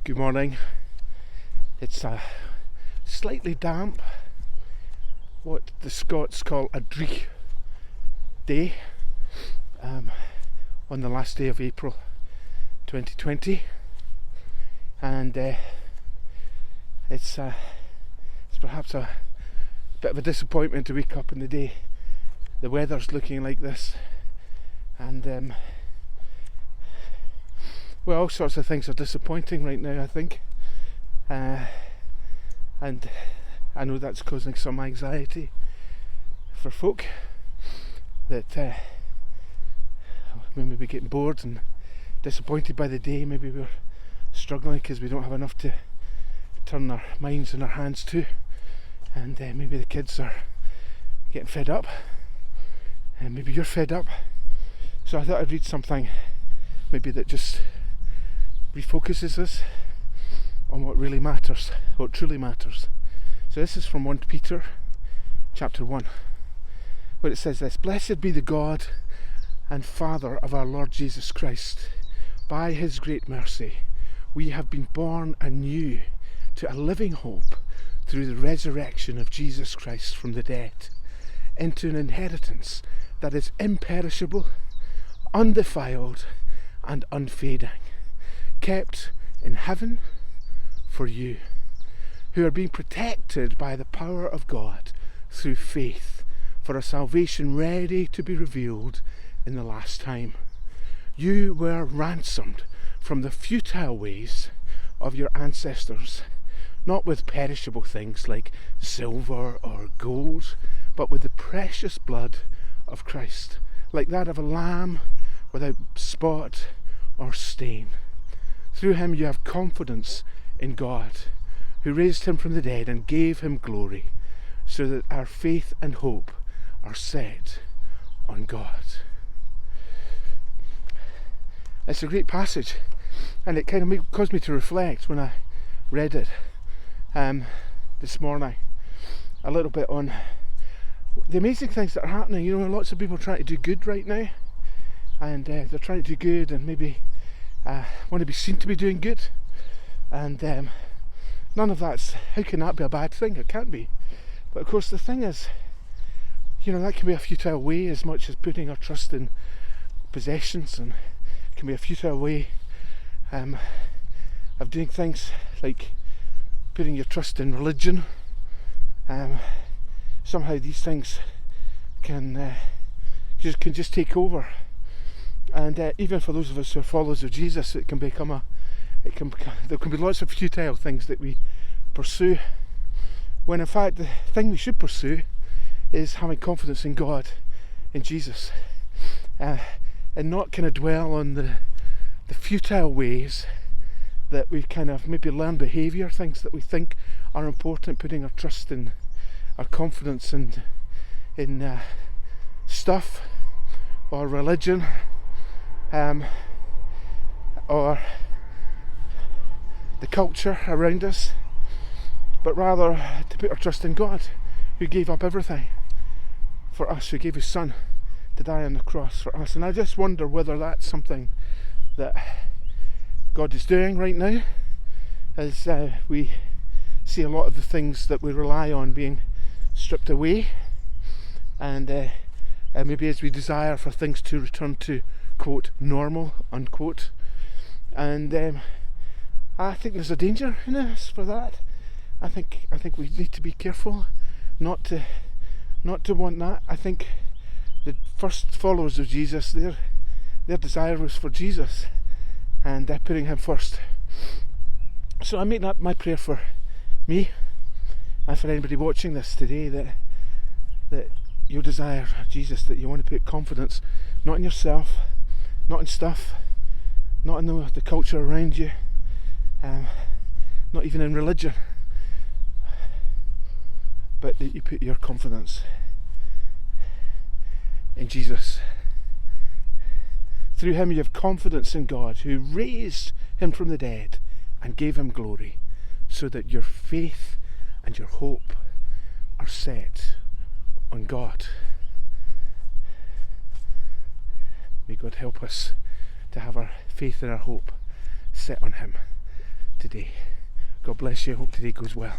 Good morning. It's a slightly damp, what the Scots call a dreich day, on the last day of April 2020, and it's perhaps a bit of a disappointment to wake up in the day. The weather's looking like this, and well, all sorts of things are disappointing right now, I think, and I know that's causing some anxiety for folk, that we may be getting bored and disappointed by the day. Maybe we're struggling because we don't have enough to turn our minds and our hands to, and maybe the kids are getting fed up, and maybe you're fed up. So I thought I'd read something maybe that just refocuses us on what really matters, what truly matters. So this is from 1 Peter chapter 1, where it says this: "Blessed be the God and Father of our Lord Jesus Christ. By his great mercy we have been born anew to a living hope through the resurrection of Jesus Christ from the dead, into an inheritance that is imperishable, undefiled and unfading, kept in heaven for you, who are being protected by the power of God through faith, for a salvation ready to be revealed in the last time. You were ransomed from the futile ways of your ancestors, not with perishable things like silver or gold, but with the precious blood of Christ, like that of a lamb without spot or stain. Through him you have confidence in God, who raised him from the dead and gave him glory, so that our faith and hope are set on God." It's a great passage, and it kind of caused me to reflect when I read it this morning a little bit on the amazing things that are happening. You know, lots of people are trying to do good right now, and they're trying to do good and maybe want to be seen to be doing good, and none of that's, how can that be a bad thing? It can't be. But of course the thing is, you know, that can be a futile way as much as putting our trust in possessions, and it can be a futile way of doing things like putting your trust in religion. Somehow these things can just take over. And even for those of us who are followers of Jesus, there can be lots of futile things that we pursue, when in fact the thing we should pursue is having confidence in God, in Jesus, and not kind of dwell on the futile ways that we kind of maybe learn behaviour, things that we think are important, putting our trust in, our confidence in stuff or religion, or the culture around us, but rather to put our trust in God, who gave up everything for us, who gave his son to die on the cross for us. And I just wonder whether that's something that God is doing right now, as we see a lot of the things that we rely on being stripped away, and maybe as we desire for things to return to, quote, normal, unquote. And I think there's a danger in this for that. I think we need to be careful not to want that. I think the first followers of Jesus, their desire was for Jesus, and putting him first. So I make that my prayer for me and for anybody watching this today, that your desire, Jesus, that you want to put confidence not in yourself, not in stuff, not in the culture around you, not even in religion, but that you put your confidence in Jesus. Through him you have confidence in God, who raised him from the dead and gave him glory, so that your faith and your hope are set on God. May God help us to have our faith and our hope set on him. today. God bless you. Hope today goes well.